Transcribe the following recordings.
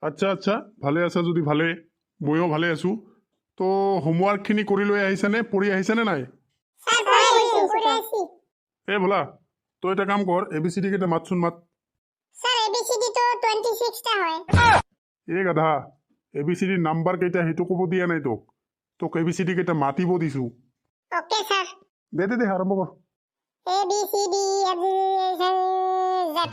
আচ্ছা আচ্ছা ভালে আছা যদি ভালে ময়ো ভালে আছো তো হোমৱৰ্কখিনি কৰি লৈ আহিছানে পঢ়ি আহিছানে নাই স্যাৰ পড়ে আছি এ ভোলা তই এটা কাম কৰ এ বি চি ডি কেইটা মাতচোন মাত স্যার এবিসিডি তো 26 টা হয় এই গাধা এ বি চি ডিৰ নাম্বাৰ কেইটা সেইটো ক'ব দিয়া নাই তোক এ বি চি ডি কেইটা মাতিব দিছো ওকে স্যার দে আৰম্ভ কৰ এ B C D F Z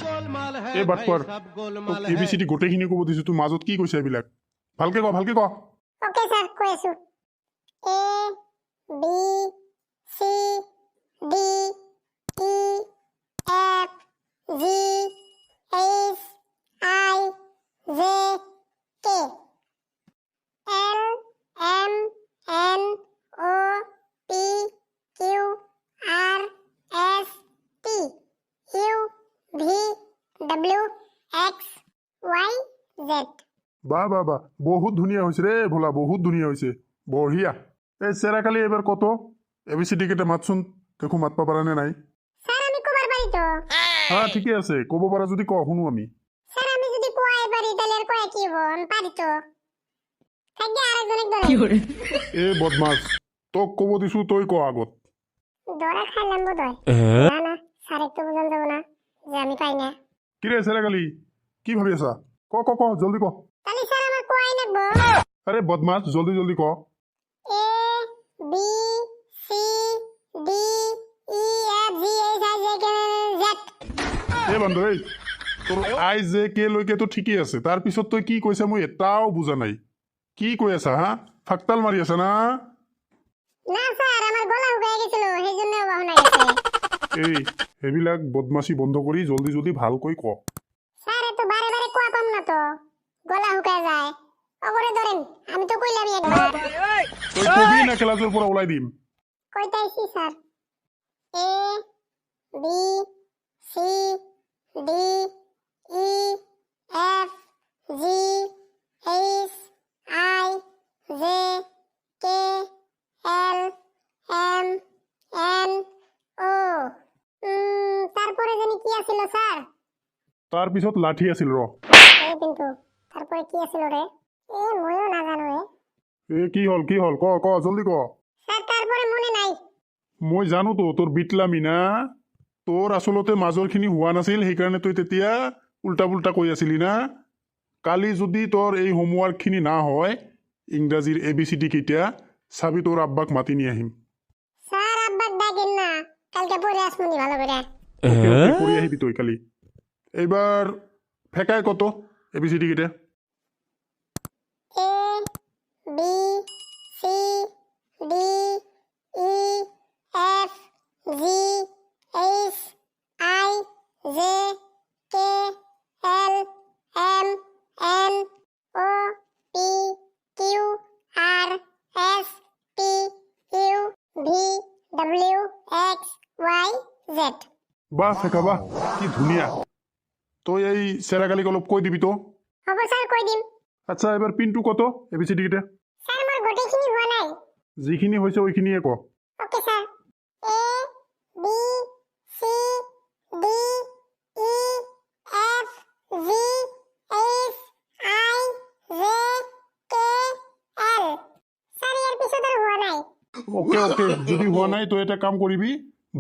এই বাটপাৰ তোক এ বি চি ডি গোটেইখিনি ক'ব দিছো তোৰ মাজত কি কৈছে এইবিলাক ভালকে ক ওকে স্যার কৈ আছো A B C D E F G H I J K L M N O P Q R S T U V W X Y Z বা বহুত ধুনীয়া হৈছে ৰে ভোলা বহুত ধুনীয়া হৈছে বঢ়িয়া এই চেৰাকালি এইবাৰ কত এ বি চি ডি কেইটা মাতচোন দেখো মাতবা পাৰা নে নাই স্যাৰ আমি কবাৰ পাৰি তো হা ঠিকে আছে ক'ব পাৰা যদি ক শুনো আমি স্যার আমি যদি কোয়াই পারি তাহলে আর কোয়া কি হবো আমি পারি তো থাকবে আরেকজনের ধরে এ বদমাছ তোক ক'ব দিছো তই ক আগত ধরা খাইলাম বোধ হয় না না স্যার একটু বোঝান দেবো না যে আমি পাই না কিরে চেৰাকালি কি ভাবি আছা ক জলদি ক তাহলে স্যার আমার কোয়াই লাগবো আরে বদমাছ জলদি ক A B C D E F G H I J K Z এই বন্ধু এই তোৰ আই জে কে লৈকে তো ঠিকেই আছে তাৰপিছত তই কি কৈছা মই এটাও বুজা নাই কি কৈ আছা হা ফাকতাল মাৰি আছা না না স্যার আমার গলা শুকায় গেছিল সেই জন্য বাহনা গেছে এই সেইবিলাক বদমাছি বন্ধ কৰি জলদি ভালকৈ ক স্যার এত বারে বারে কোয়া পাম না তো গলা শুকায় যায় অগরে ধরেন আমি তো কইলামই একবার তই কবি না ক্লাছৰ পৰা ওলাই দিম কইতাইছি sir A B C D E F G H I J K L M N O তারপরে জানি কি আছিল স্যার তাৰপিছত লাঠি আছিল ৰ এই কিন্তু তারপরে কি আছিল রে এ ময়ও না জানো এ কি হল ক জলদি ক স্যার তারপরে মনে নাই মই জানো তো তোৰ বিটলামি না তোৰ আচলতে মাজৰখিনি হোৱা নাছিল সেইকাৰণে তই তেতিয়া উল্টা পুল্টা কৈ আছিলি না কালি যদি তোৰ এই হোমৱৰ্কখিনি না হয় ইংৰাজীৰ এ বি চি ডি কেইটা চাবি তোৰ আব্বাক মাতি নি আহিম স্যাৰ আব্বাক ডাকেন না কালকে পৰে আসমুনি ভালো কৰে কৰি আহিবি তই কালি এইবাৰ ফেকাই কত এ বি চি ডি কেইটা A B C D E F G H I J K L M N O P Q R S T U V W X Y Z বাহ ফেকা বাহ কি ধুনীয়া তই এই চেৰাকালিক অলপ কৈ দিবি তো হ'ব স্যাৰ কই দিম আচ্ছা এবাৰ পিনটো কত এ বি চি ডি কেইটা স্যাৰ মোৰ গোটেইখিনি হোৱা নাই যিখিনি হৈছে ওইখিনিয়ে ক okay sir A B C D E F G H I J K L sir ইয়াৰ পিছত আৰু হোৱা নাই ওকে যদি হোৱা নাই তই এটা কাম কৰিবি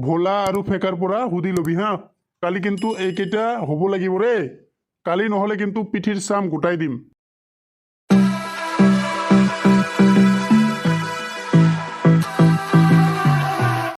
ভোলা আৰু ফেকাৰ পৰা সুধি লবি হা কালি কিন্তু এইকেইটা হ'ব লাগিব ৰে কালি নহ'লে কিন্তু পিঠিৰ চাম গোটাই দিম